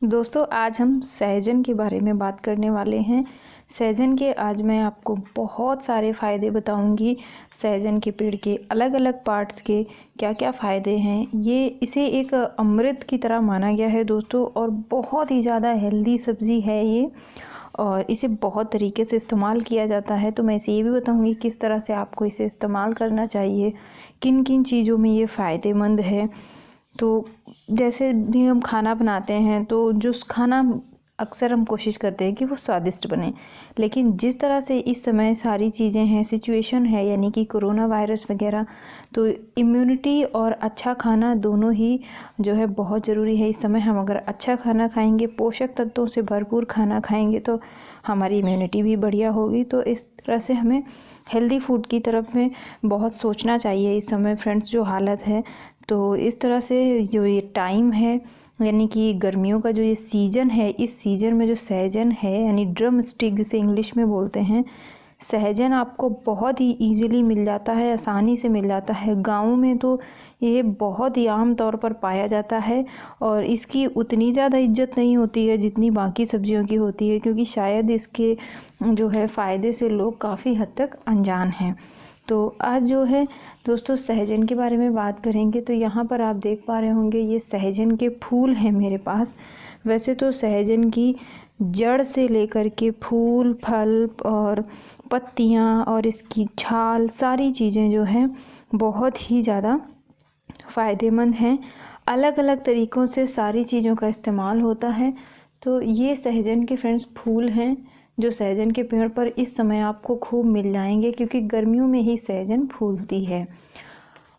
दोस्तों आज हम सहजन के बारे में बात करने वाले हैं। सहजन के आज मैं आपको बहुत सारे फ़ायदे बताऊंगी। सहजन के पेड़ के अलग अलग पार्ट्स के क्या क्या फ़ायदे हैं। इसे एक अमृत की तरह माना गया है दोस्तों, और बहुत ही ज़्यादा हेल्दी सब्ज़ी है ये, और इसे बहुत तरीके से इस्तेमाल किया जाता है। तो मैं इसे ये भी बताऊंगी किस तरह से आपको इसे इस्तेमाल करना चाहिए, किन किन चीज़ों में ये फ़ायदेमंद है। तो जैसे भी हम खाना बनाते हैं तो जो खाना अक्सर हम कोशिश करते हैं कि वो स्वादिष्ट बने, लेकिन जिस तरह से इस समय सारी चीज़ें हैं, सिचुएशन है, यानी कि कोरोना वायरस वगैरह, तो इम्यूनिटी और अच्छा खाना दोनों ही जो है बहुत ज़रूरी है। इस समय हम अगर अच्छा खाना खाएंगे, पोषक तत्वों से भरपूर खाना खाएंगे, तो हमारी इम्यूनिटी भी बढ़िया होगी। तो इस तरह से हमें हेल्दी फूड की तरफ में बहुत सोचना चाहिए इस समय फ्रेंड्स, जो हालत है। तो इस तरह से जो ये टाइम है, यानी कि गर्मियों का जो ये सीज़न है, इस सीज़न में जो सहजन है, यानी ड्रम स्टिक जिसे इंग्लिश में बोलते हैं, सहजन आपको बहुत ही इजीली मिल जाता है, आसानी से मिल जाता है। गाँव में तो ये बहुत ही आम तौर पर पाया जाता है, और इसकी उतनी ज़्यादा इज्जत नहीं होती है जितनी बाकी सब्जियों की होती है, क्योंकि शायद इसके जो है फ़ायदे से लोग काफ़ी हद तक अनजान हैं। तो आज जो है दोस्तों सहजन के बारे में बात करेंगे। तो यहाँ पर आप देख पा रहे होंगे ये सहजन के फूल हैं मेरे पास। वैसे तो सहजन की जड़ से लेकर के फूल, फल और पत्तियाँ और इसकी छाल, सारी चीज़ें जो हैं बहुत ही ज़्यादा फ़ायदेमंद हैं। अलग अलग तरीक़ों से सारी चीज़ों का इस्तेमाल होता है। तो ये सहजन के फ्रेंड्स फूल हैं, जो सहजन के पेड़ पर इस समय आपको खूब मिल जाएंगे, क्योंकि गर्मियों में ही सहजन फूलती है।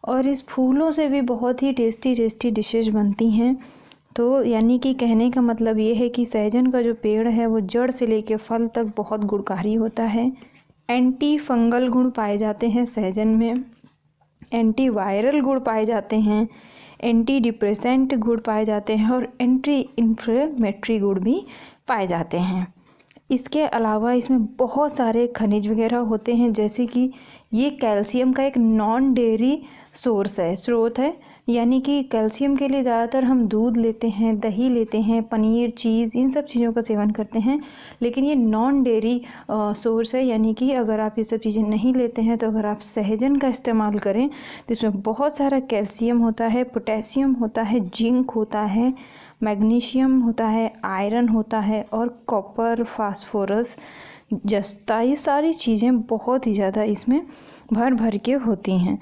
और इस फूलों से भी बहुत ही टेस्टी टेस्टी डिशेज बनती हैं। तो यानी कि कहने का मतलब ये है कि सहजन का जो पेड़ है वो जड़ से लेकर फल तक बहुत गुणकारी होता है। एंटी फंगल गुण पाए जाते हैं सहजन में, एंटी वायरल गुण पाए जाते हैं, एंटी डिप्रेसेंट गुण पाए जाते हैं, और एंटी इन्फ्लेमेटरी गुण भी पाए जाते हैं। इसके अलावा इसमें बहुत सारे खनिज वगैरह होते हैं, जैसे कि ये कैल्शियम का एक नॉन डेयरी स्रोत है। यानी कि कैल्शियम के लिए ज़्यादातर हम दूध लेते हैं, दही लेते हैं, पनीर, चीज़, इन सब चीज़ों का सेवन करते हैं, लेकिन ये नॉन डेयरी सोर्स है। यानी कि अगर आप ये सब चीज़ें नहीं लेते हैं, तो अगर आप सहजन का इस्तेमाल करें तो इसमें बहुत सारा कैल्शियम होता है, पोटेशियम होता है, जिंक होता है, मैग्नीशियम होता है, आयरन होता है, और कॉपर, फास्फोरस, जस्ता, ये सारी चीज़ें बहुत ही ज़्यादा इसमें भर भर के होती हैं।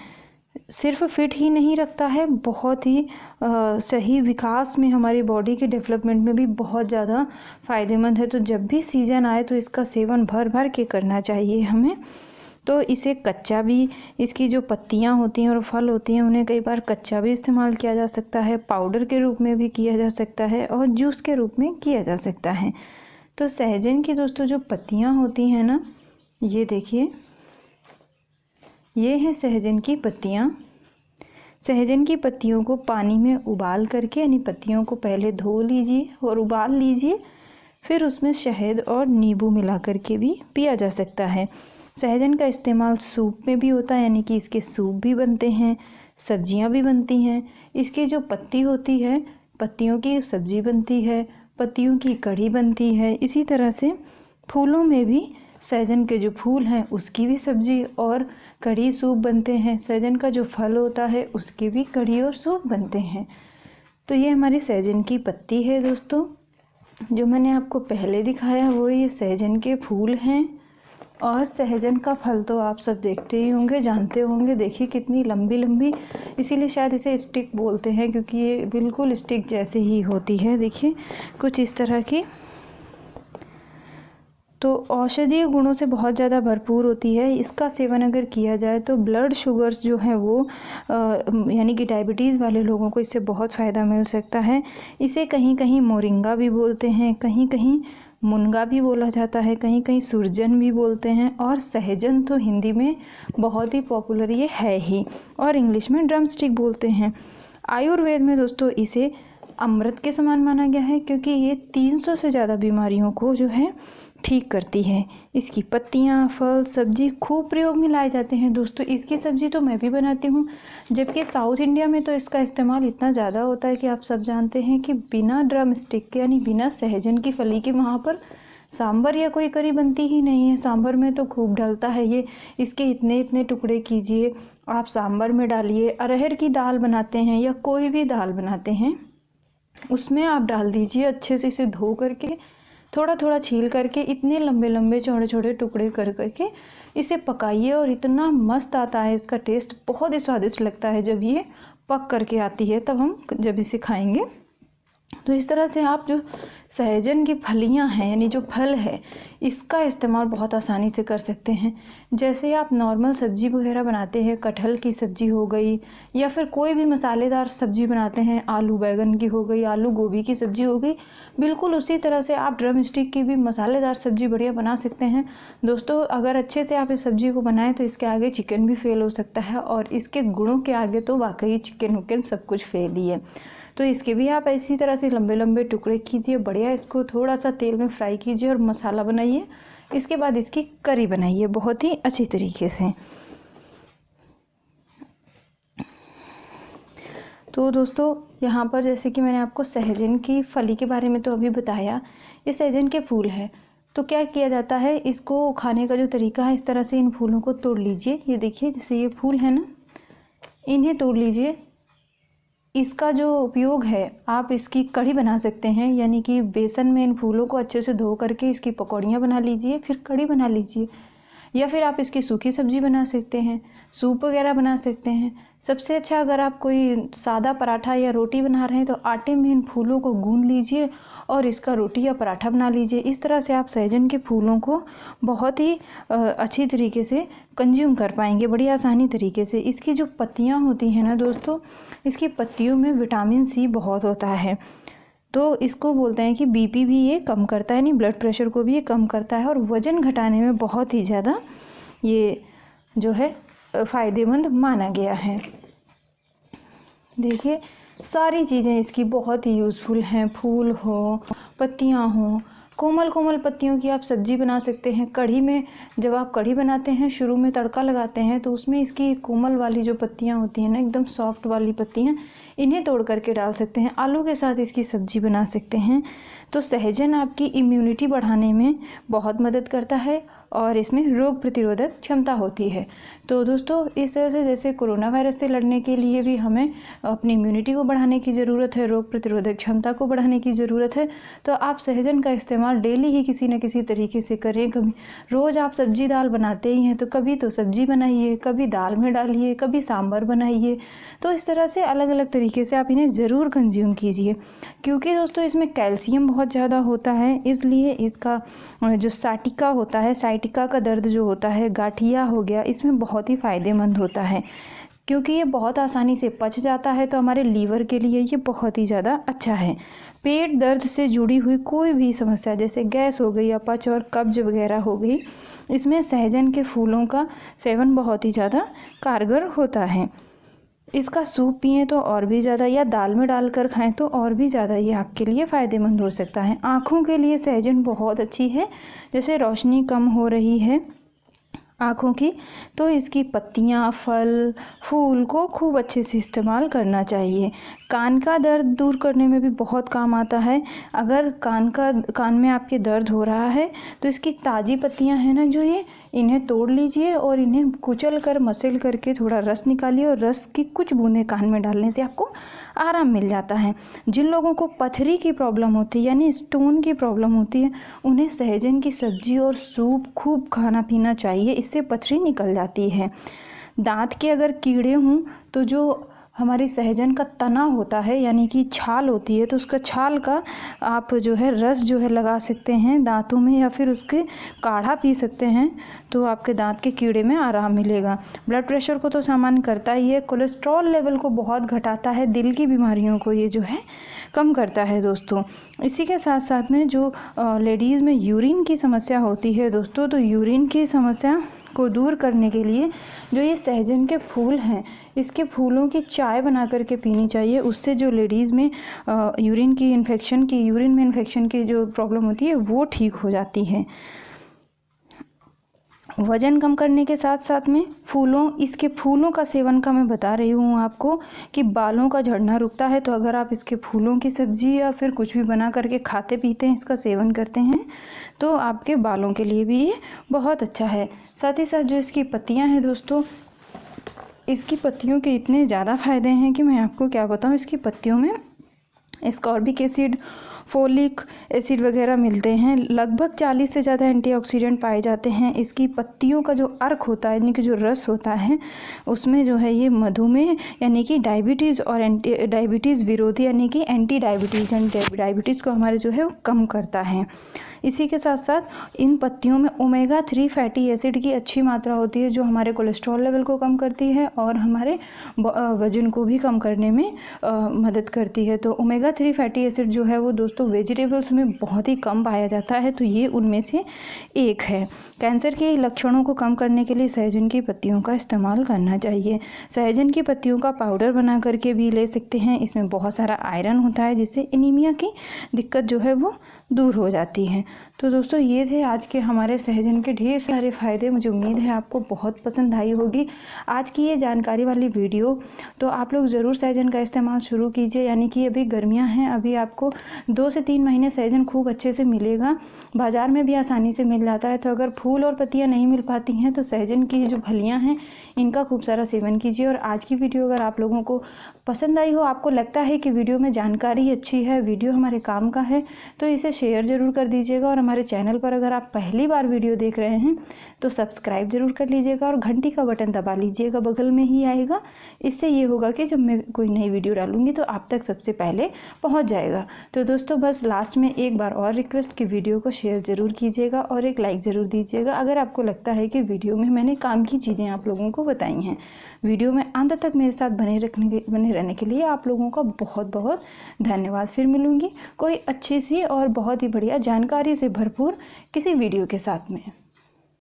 सिर्फ फिट ही नहीं रखता है, बहुत ही सही विकास में, हमारी बॉडी के डेवलपमेंट में भी बहुत ज़्यादा फ़ायदेमंद है। तो जब भी सीज़न आए तो इसका सेवन भर भर के करना चाहिए हमें। तो इसे कच्चा भी, इसकी जो पत्तियां होती हैं और फल होती हैं उन्हें कई बार कच्चा भी इस्तेमाल किया जा सकता है, पाउडर के रूप में भी किया जा सकता है, और जूस के रूप में किया जा सकता है। तो सहजन की दोस्तों जो पत्तियां होती हैं ना, ये देखिए, ये है सहजन की पत्तियां। सहजन की पत्तियों को पानी में उबाल करके, यानी पत्तियों को पहले धो लीजिए और उबाल लीजिए, फिर उसमें शहद और नींबू मिला करके भी पिया जा सकता है। सहजन का इस्तेमाल सूप में भी होता है, यानी कि इसके सूप भी बनते हैं, सब्जियां भी बनती हैं। इसकी जो पत्ती होती है, पत्तियों की सब्जी बनती है, पत्तियों की कढ़ी बनती है। इसी तरह से फूलों में भी सहजन के जो फूल हैं उसकी भी सब्जी और कढ़ी, सूप बनते हैं। सहजन का जो फल होता है उसकी भी कढ़ी और सूप बनते हैं। तो ये हमारी सहजन की पत्ती है दोस्तों। जो मैंने आपको पहले दिखाया वो ये सहजन के फूल हैं, और सहजन का फल तो आप सब देखते ही होंगे, जानते होंगे। देखिए कितनी लंबी लंबी, इसीलिए शायद इसे स्टिक बोलते हैं, क्योंकि ये बिल्कुल स्टिक जैसे ही होती है। देखिए कुछ इस तरह की। तो औषधीय गुणों से बहुत ज़्यादा भरपूर होती है। इसका सेवन अगर किया जाए तो ब्लड शुगर्स जो हैं वो यानी कि डायबिटीज़ वाले लोगों को इससे बहुत फ़ायदा मिल सकता है। इसे कहीं कहीं मोरिंगा भी बोलते हैं, कहीं कहीं मुनगा भी बोला जाता है, कहीं कहीं सुरजन भी बोलते हैं, और सहजन तो हिंदी में बहुत ही पॉपुलर ये है ही, और इंग्लिश में ड्रम स्टिक बोलते हैं। आयुर्वेद में दोस्तों इसे अमृत के समान माना गया है, क्योंकि ये 300 से ज़्यादा बीमारियों को जो है ठीक करती है। इसकी पत्तियाँ, फल, सब्जी खूब प्रयोग में लाए जाते हैं दोस्तों। इसकी सब्ज़ी तो मैं भी बनाती हूँ, जबकि साउथ इंडिया में तो इसका इस्तेमाल इतना ज़्यादा होता है कि आप सब जानते हैं कि बिना ड्रम स्टिक के यानी बिना सहजन की फली के वहाँ पर सांभर या कोई करी बनती ही नहीं है। सांभर में तो खूब डलता है ये। इसके इतने इतने टुकड़े कीजिए, आप सांभर में डालिए। अरहर की दाल बनाते हैं या कोई भी दाल बनाते हैं, उसमें आप डाल दीजिए। अच्छे से इसे धो करके थोड़ा थोड़ा छील करके इतने लंबे लंबे छोटे छोटे टुकड़े कर करके इसे पकाइए, और इतना मस्त आता है इसका टेस्ट। बहुत ही स्वादिष्ट लगता है जब ये पक करके आती है, तब हम जब इसे खाएंगे। तो इस तरह से आप जो सहजन की फलियां हैं यानी जो फल है, इसका इस्तेमाल बहुत आसानी से कर सकते हैं। जैसे आप नॉर्मल सब्जी वगैरह बनाते हैं, कटहल की सब्जी हो गई या फिर कोई भी मसालेदार सब्जी बनाते हैं, आलू बैगन की हो गई, आलू गोभी की सब्जी हो गई, बिल्कुल उसी तरह से आप ड्रम स्टिक की भी मसालेदार सब्जी बढ़िया बना सकते हैं दोस्तों। अगर अच्छे से आप इस सब्जी को बनाएं तो इसके आगे चिकन भी फेल हो सकता है, और इसके गुणों के आगे तो वाकई चिकन उकन सब कुछ फेल ही है। तो इसके भी आप इसी तरह से लंबे लंबे टुकड़े कीजिए, बढ़िया इसको थोड़ा सा तेल में फ्राई कीजिए और मसाला बनाइए। इसके बाद इसकी करी बनाइए बहुत ही अच्छी तरीके से। तो दोस्तों यहाँ पर जैसे कि मैंने आपको सहजन की फली के बारे में तो अभी बताया, ये सहजन के फूल है। तो क्या किया जाता है, इसको खाने का जो तरीका है, इस तरह से इन फूलों को तोड़ लीजिए। ये देखिए जैसे ये फूल है ना, इन्हें तोड़ लीजिए। इसका जो उपयोग है, आप इसकी कढ़ी बना सकते हैं, यानी कि बेसन में इन फूलों को अच्छे से धो करके इसकी पकौड़ियाँ बना लीजिए, फिर कढ़ी बना लीजिए। या फिर आप इसकी सूखी सब्जी बना सकते हैं, सूप वगैरह बना सकते हैं। सबसे अच्छा, अगर आप कोई सादा पराठा या रोटी बना रहे हैं तो आटे में इन फूलों को गूंद लीजिए और इसका रोटी या पराठा बना लीजिए। इस तरह से आप सहजन के फूलों को बहुत ही अच्छी तरीके से कंज्यूम कर पाएंगे, बड़ी आसानी तरीके से। इसकी जो पत्तियां होती हैं ना दोस्तों, इसकी पत्तियों में विटामिन सी बहुत होता है। तो इसको बोलते हैं कि बीपी भी ये कम करता है, यानी ब्लड प्रेशर को भी ये कम करता है, और वज़न घटाने में बहुत ही ज़्यादा ये जो है फ़ायदेमंद माना गया है। देखिए सारी चीज़ें इसकी बहुत ही यूज़फुल हैं। फूल हो, पत्तियां हो, कोमल कोमल पत्तियों की आप सब्जी बना सकते हैं। कढ़ी में जब आप कढ़ी बनाते हैं, शुरू में तड़का लगाते हैं, तो उसमें इसकी कोमल वाली जो पत्तियां होती हैं ना, एकदम सॉफ्ट वाली पत्तियां, इन्हें तोड़ करके डाल सकते हैं। आलू के साथ इसकी सब्जी बना सकते हैं। तो सहजन आपकी इम्यूनिटी बढ़ाने में बहुत मदद करता है और इसमें रोग प्रतिरोधक क्षमता होती है। तो दोस्तों इस तरह से जैसे कोरोना वायरस से लड़ने के लिए भी हमें अपनी इम्यूनिटी को बढ़ाने की ज़रूरत है, रोग प्रतिरोधक क्षमता को बढ़ाने की ज़रूरत है। तो आप सहजन का इस्तेमाल डेली ही किसी न किसी तरीके से करें। कभी रोज़ आप सब्जी दाल बनाते ही हैं तो कभी तो सब्जी बनाइए, कभी दाल में डालिए, कभी सांभर बनाइए। तो इस तरह से अलग अलग तरीके से आप इन्हें ज़रूर कंज्यूम कीजिए, क्योंकि दोस्तों इसमें कैल्शियम बहुत ज़्यादा होता है। इसलिए इसका जो साटिका होता है, साइटिका का दर्द जो होता है, गाठिया हो गया, इसमें बहुत ही फ़ायदेमंद होता है, क्योंकि ये बहुत आसानी से पच जाता है। तो हमारे लीवर के लिए ये बहुत ही ज़्यादा अच्छा है। पेट दर्द से जुड़ी हुई कोई भी समस्या, जैसे गैस हो गई, अपच और कब्ज वगैरह हो गई, इसमें सहजन के फूलों का सेवन बहुत ही ज़्यादा कारगर होता है। इसका सूप पिएं तो और भी ज़्यादा, या दाल में डालकर खाएं तो और भी ज़्यादा ये आपके लिए फ़ायदेमंद हो सकता है। आँखों के लिए सहजन बहुत अच्छी है। जैसे रोशनी कम हो रही है आँखों की, तो इसकी पत्तियाँ, फल, फूल को खूब अच्छे से इस्तेमाल करना चाहिए। कान का दर्द दूर करने में भी बहुत काम आता है। अगर कान में आपके दर्द हो रहा है तो इसकी ताज़ी पत्तियाँ हैं ना जो ये, इन्हें तोड़ लीजिए और इन्हें कुचल कर मसल करके थोड़ा रस निकालिए, और रस की कुछ बूंदें कान में डालने से आपको आराम मिल जाता है। जिन लोगों को पथरी की प्रॉब्लम होती है यानी स्टोन की प्रॉब्लम होती है, उन्हें सहजन की सब्जी और सूप खूब खाना पीना चाहिए, इससे पथरी निकल जाती है। दांत के अगर कीड़े हों तो जो हमारी सहजन का तना होता है यानी कि छाल होती है, तो उसका छाल का आप जो है रस जो है लगा सकते हैं दांतों में, या फिर उसके काढ़ा पी सकते हैं, तो आपके दांत के कीड़े में आराम मिलेगा। ब्लड प्रेशर को तो सामान्य करता ही है, कोलेस्ट्रॉल लेवल को बहुत घटाता है, दिल की बीमारियों को ये जो है कम करता है दोस्तों। इसी के साथ साथ में जो लेडीज़ में यूरिन की समस्या होती है दोस्तों, तो यूरिन की समस्या को दूर करने के लिए जो ये सहजन के फूल हैं, इसके फूलों की चाय बना करके पीनी चाहिए। उससे जो लेडीज़ में यूरिन में इन्फेक्शन की जो प्रॉब्लम होती है वो ठीक हो जाती है। वज़न कम करने के साथ साथ में इसके फूलों का सेवन का मैं बता रही हूँ आपको कि बालों का झड़ना रुकता है। तो अगर आप इसके फूलों की सब्ज़ी या फिर कुछ भी बना करके खाते पीते हैं, इसका सेवन करते हैं, तो आपके बालों के लिए भी ये बहुत अच्छा है। साथ ही साथ जो इसकी पत्तियाँ हैं दोस्तों, इसकी पत्तियों के इतने ज़्यादा फ़ायदे हैं कि मैं आपको क्या बताऊँ। इसकी पत्तियों में एस्कॉर्बिक एसिड, फोलिक एसिड वगैरह मिलते हैं। लगभग 40 से ज़्यादा एंटीऑक्सीडेंट पाए जाते हैं। इसकी पत्तियों का जो अर्क होता है, यानी कि जो रस होता है, उसमें जो है ये मधुमेह यानी कि डायबिटीज़ और डायबिटीज़ विरोधी यानी कि एंटी डायबिटीज़ को हमारे जो है वो कम करता है। इसी के साथ साथ इन पत्तियों में ओमेगा 3 फैटी एसिड की अच्छी मात्रा होती है, जो हमारे कोलेस्ट्रॉल लेवल को कम करती है और हमारे वज़न को भी कम करने में मदद करती है। तो ओमेगा 3 फैटी एसिड जो है वो दोस्तों वेजिटेबल्स में बहुत ही कम पाया जाता है, तो ये उनमें से एक है। कैंसर के लक्षणों को कम करने के लिए सहजन की पत्तियों का इस्तेमाल करना चाहिए। सहजन की पत्तियों का पाउडर बना करके भी ले सकते हैं। इसमें बहुत सारा आयरन होता है, जिससे एनीमिया की दिक्कत जो है वो दूर हो जाती है। तो दोस्तों ये थे आज के हमारे सहजन के ढेर सारे फ़ायदे। मुझे उम्मीद है आपको बहुत पसंद आई होगी आज की ये जानकारी वाली वीडियो। तो आप लोग ज़रूर सहजन का इस्तेमाल शुरू कीजिए, यानी कि अभी गर्मियां हैं, अभी आपको 2 से 3 महीने सहजन खूब अच्छे से मिलेगा, बाज़ार में भी आसानी से मिल जाता है। तो अगर फूल और पत्तियाँ नहीं मिल पाती हैं तो सहजन की जो फलियाँ हैं इनका खूब सारा सेवन कीजिए। और आज की वीडियो अगर आप लोगों को पसंद आई हो, आपको लगता है कि वीडियो में जानकारी अच्छी है, वीडियो हमारे काम का है, तो इसे शेयर ज़रूर कर दीजिएगा। और हमारे चैनल पर अगर आप पहली बार वीडियो देख रहे हैं तो सब्सक्राइब ज़रूर कर लीजिएगा और घंटी का बटन दबा लीजिएगा, बगल में ही आएगा। इससे ये होगा कि जब मैं कोई नई वीडियो डालूंगी तो आप तक सबसे पहले पहुंच जाएगा। तो दोस्तों बस लास्ट में एक बार और रिक्वेस्ट कि वीडियो को शेयर ज़रूर कीजिएगा और एक लाइक ज़रूर दीजिएगा अगर आपको लगता है कि वीडियो में मैंने काम की चीज़ें आप लोगों को बताई हैं। वीडियो में अंत तक मेरे साथ बने रहने के लिए आप लोगों का बहुत बहुत धन्यवाद। फिर मिलूंगी कोई अच्छी सी और बहुत ही बढ़िया जानकारी से भरपूर किसी वीडियो के साथ में।